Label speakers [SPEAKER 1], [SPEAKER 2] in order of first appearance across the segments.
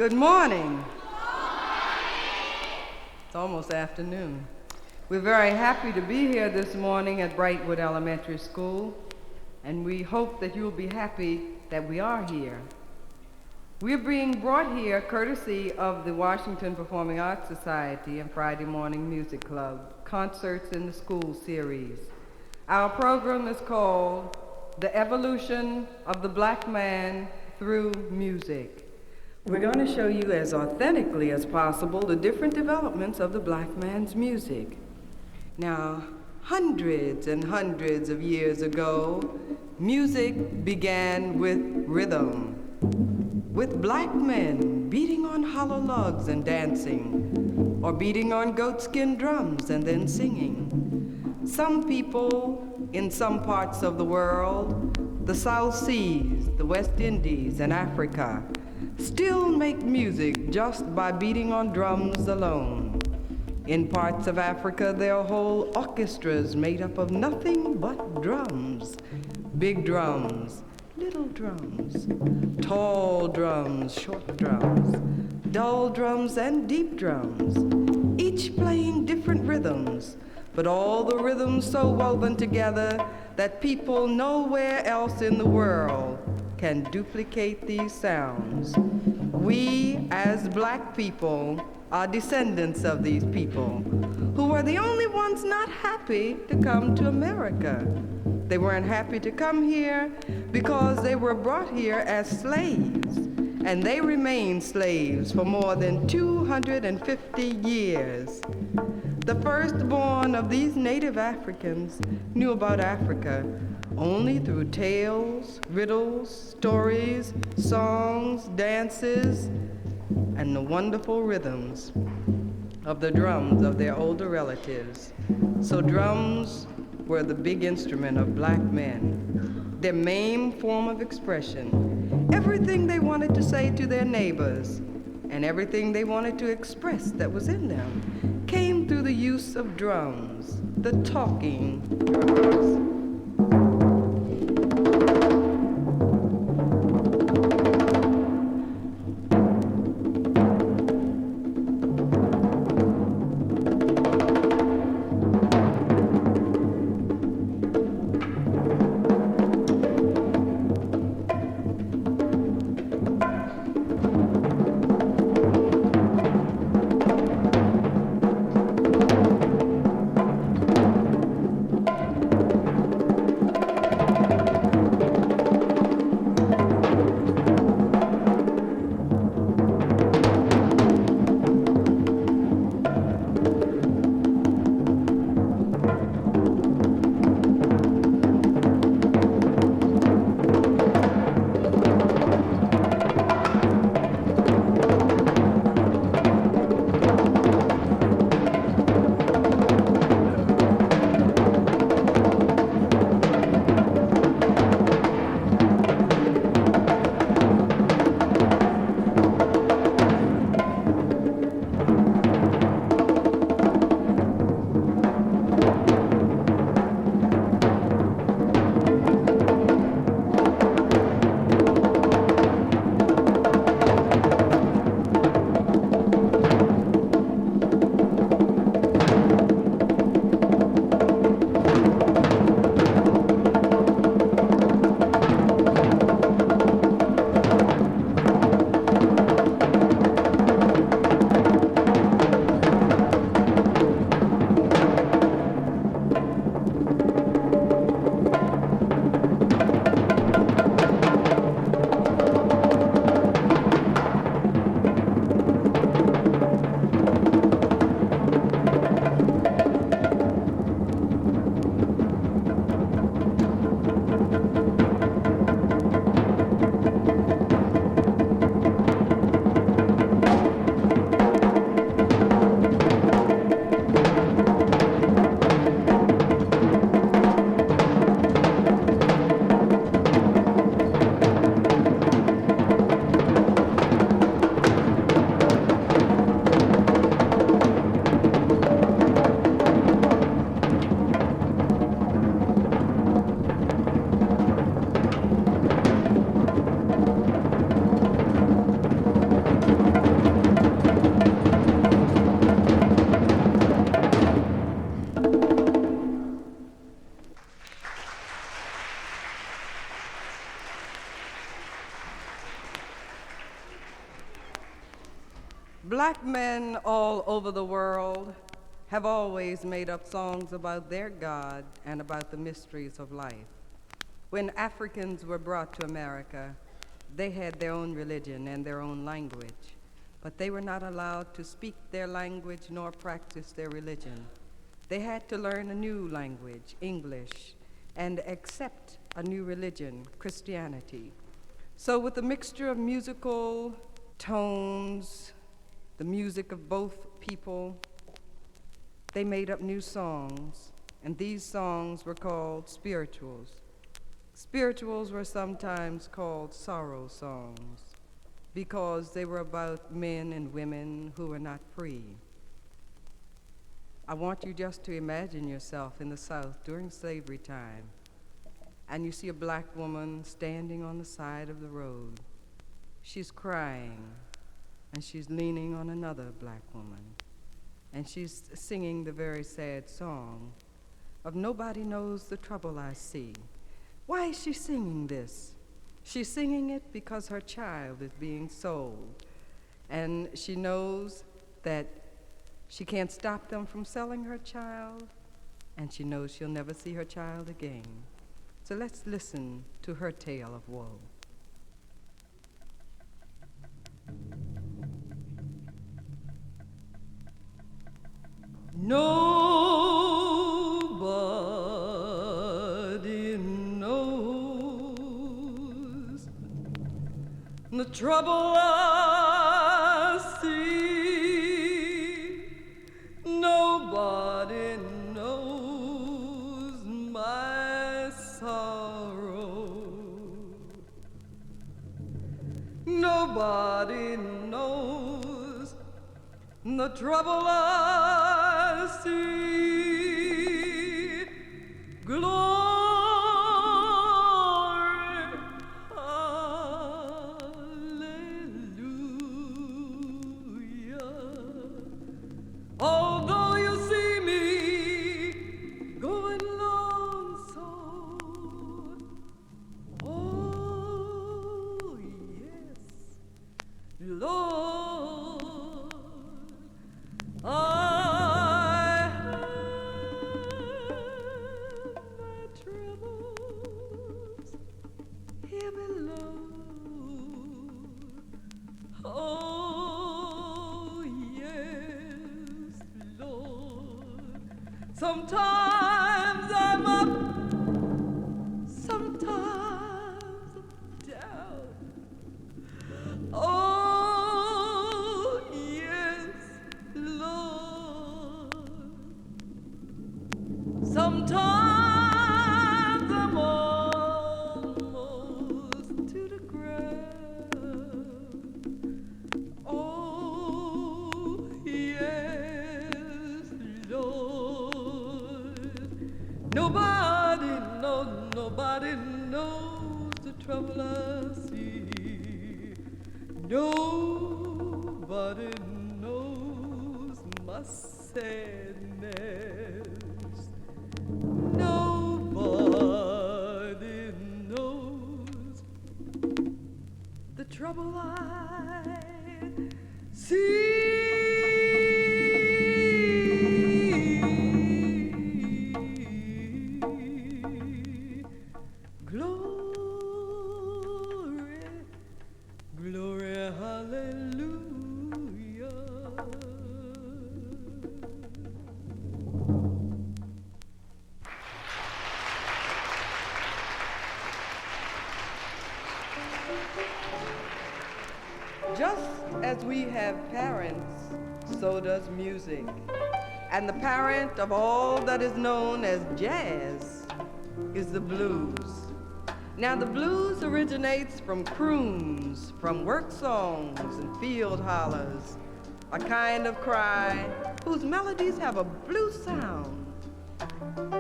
[SPEAKER 1] Good morning. It's almost afternoon. We're very happy to be here this morning at Brightwood Elementary School, and we hope that you'll be happy that we are here. We're being brought here courtesy of the Washington Performing Arts Society and Friday Morning Music Club, Concerts in the School series. Our program is called The Evolution of the Black Man Through Music. We're going to show you as authentically as possible the different developments of the black man's music. Now, hundreds and hundreds of years ago, music began with rhythm, with black men beating on hollow logs and dancing, or beating on goatskin drums and then singing. Some people in some parts of the world, the South Seas, the West Indies, and Africa, still make music just by beating on drums alone. In parts of Africa, there are whole orchestras made up of nothing but drums. Big drums, little drums, tall drums, short drums, dull drums, and deep drums, each playing different rhythms, but all the rhythms so woven together that people nowhere else in the world can duplicate these sounds. We, as black people, are descendants of these people who were the only ones not happy to come to America. They weren't happy to come here because they were brought here as slaves, and they remained slaves for more than 250 years. The firstborn of these native Africans knew about Africa only through tales, riddles, stories, songs, dances, and the wonderful rhythms of the drums of their older relatives. So drums were the big instrument of black men, their main form of expression. Everything they wanted to say to their neighbors and everything they wanted to express that was in them came through the use of drums, the talking drums. Black men all over the world have always made up songs about their God and about the mysteries of life. When Africans were brought to America, they had their own religion and their own language, but they were not allowed to speak their language nor practice their religion. They had to learn a new language, English, and accept a new religion, Christianity. So with a mixture of musical tones, the music of both people, they made up new songs, and these songs were called spirituals. Spirituals were sometimes called sorrow songs because they were about men and women who were not free. I want you just to imagine yourself in the South during slavery time, and you see a black woman standing on the side of the road. She's crying, and she's leaning on another black woman, and she's singing the very sad song of "Nobody knows the trouble I see." Why is she singing this? She's singing it because her child is being sold, and she knows that she can't stop them from selling her child, and she knows she'll never see her child again. So let's listen to her tale of woe. Nobody knows the trouble I see. Nobody knows my sorrow. Nobody knows the trouble I see. Glory, hallelujah. Although you see me going along so, oh yes, Lord, I have my troubles here below. Oh yes, Lord. Sometimes I'm up, sometimes I'm down. Oh yes, Lord. Sometimes I'm almost to the ground. Oh yes, Lord. Nobody knows the trouble I see. Nobody knows my sadness. Nobody knows the trouble I see. Glory, glory, hallelujah. Just as we have parents, so does music. And the parent of all that is known as jazz is the blues. Now the blues originates from croons, from work songs and field hollers, a kind of cry whose melodies have a blues sound.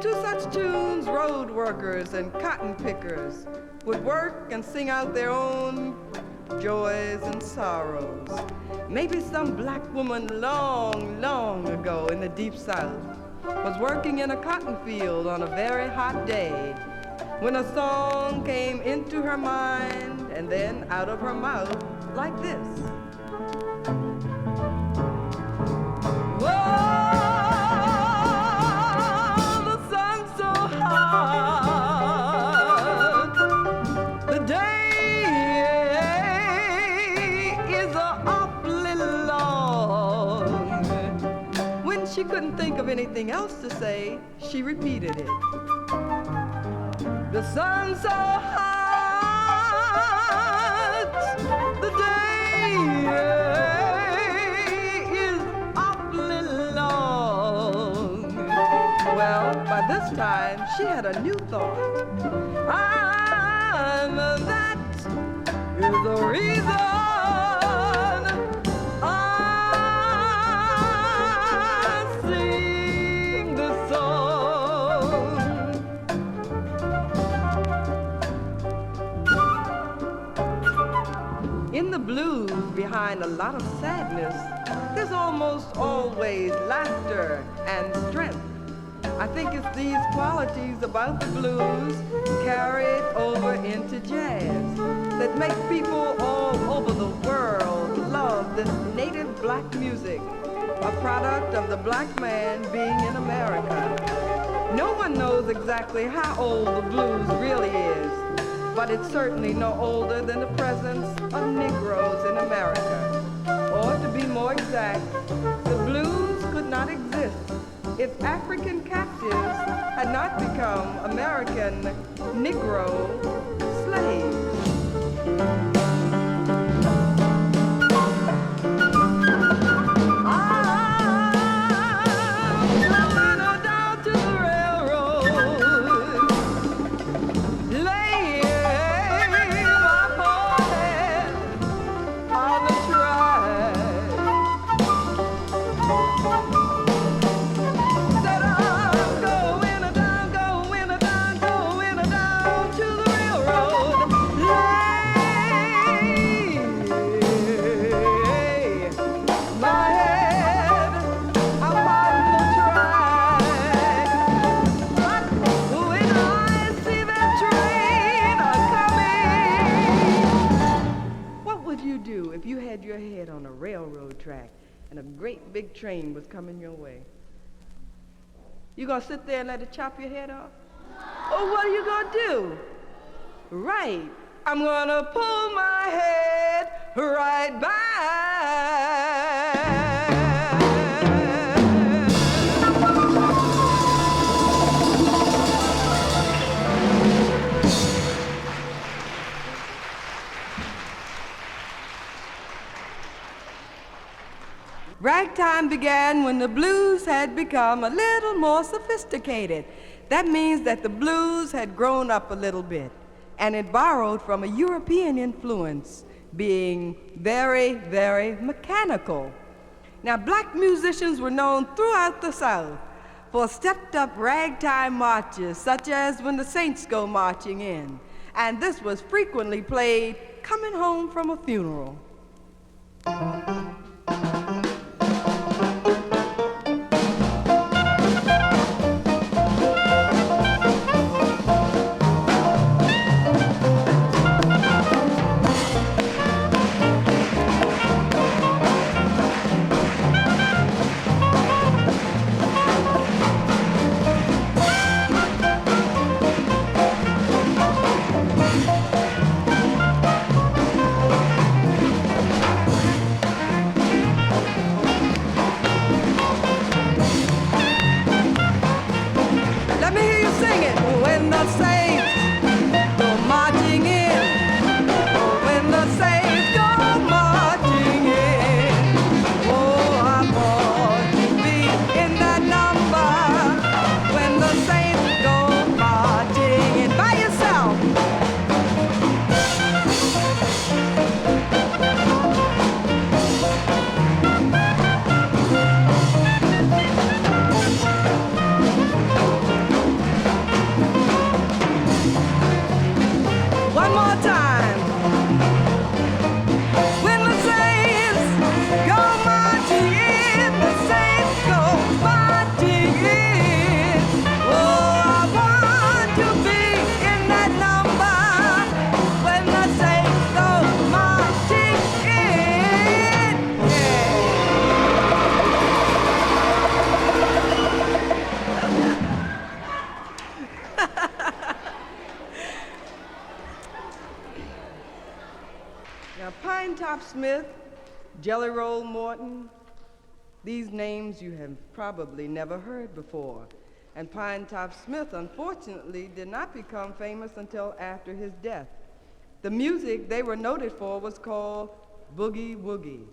[SPEAKER 1] To such tunes, road workers and cotton pickers would work and sing out their own joys and sorrows. Maybe some black woman long, long ago in the deep South was working in a cotton field on a very hot day when a song came into her mind and then out of her mouth like this. she couldn't think of anything else to say, she repeated it. The sun's so hot, the day is awfully long. Well, by this time, she had a new thought. And that is the reason I sing the song. In the blues, behind a lot of sadness, there's almost always laughter and strength. I think it's these qualities about the blues carried over into jazz that make people all over the world love this native black music, a product of the black man being in America. No one knows exactly how old the blues really is, but it's certainly no older than the presence of Negroes in America. Or to be more exact, the blues could not exist if African captives had not become American Negro slaves. On a railroad track and a great big train was coming your way. You gonna sit there and let it chop your head off? Oh, what are you gonna do? Right, I'm gonna pull my head right back. Ragtime began when the blues had become a little more sophisticated. That means that the blues had grown up a little bit, and it borrowed from a European influence, being very, very mechanical. Now, black musicians were known throughout the South for stepped-up ragtime marches, such as when the Saints go marching in, and this was frequently played coming home from a funeral. Smith, Jelly Roll Morton, These names you have probably never heard before. And Pinetop Smith, unfortunately, did not become famous until after his death. The music they were noted for was called boogie woogie.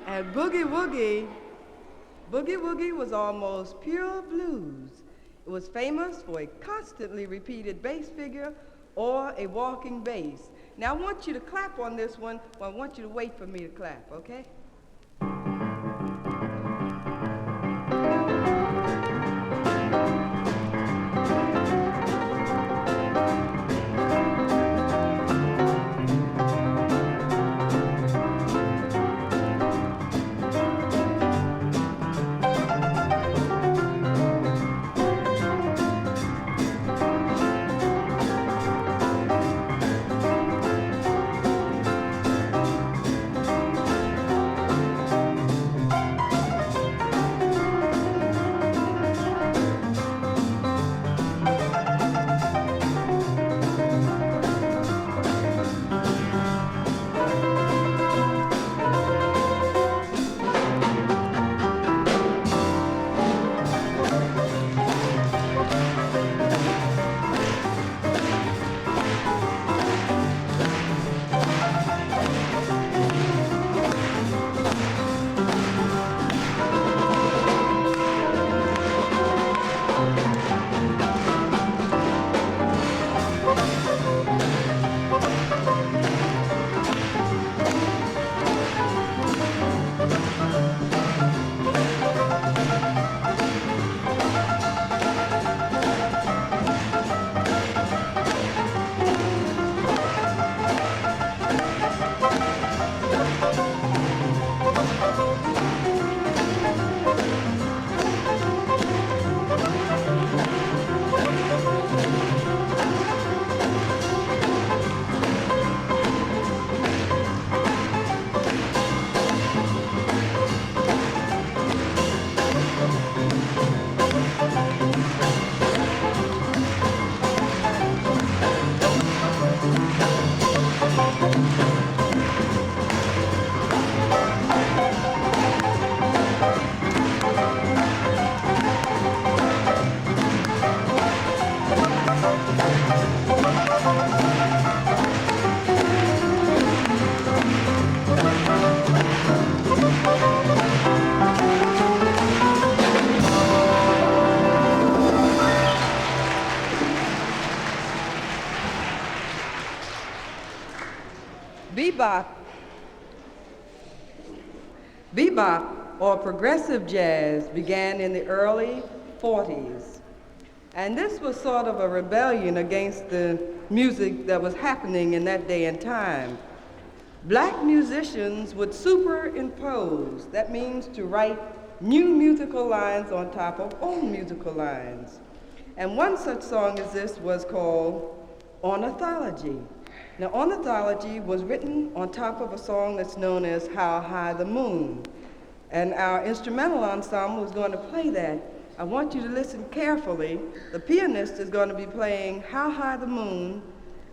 [SPEAKER 1] And boogie woogie was almost pure blues. It was famous for a constantly repeated bass figure or a walking bass. Now I want you to clap on this one, but I want you to wait for me to clap, okay? Bebop, or progressive jazz, began in the early 40s. And this was sort of a rebellion against the music that was happening in that day and time. Black musicians would superimpose, that means to write new musical lines on top of old musical lines. And one such song as this was called Ornithology. Now, Ornithology was written on top of a song that's known as How High the Moon. And our instrumental ensemble is going to play that. I want you to listen carefully. The pianist is going to be playing How High the Moon,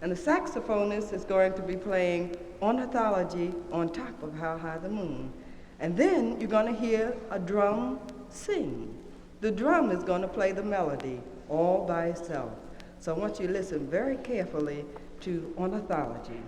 [SPEAKER 1] and the saxophonist is going to be playing Ornithology on top of How High the Moon. And then you're going to hear a drum sing. The drum is going to play the melody all by itself. So I want you to listen very carefully to Ornithology.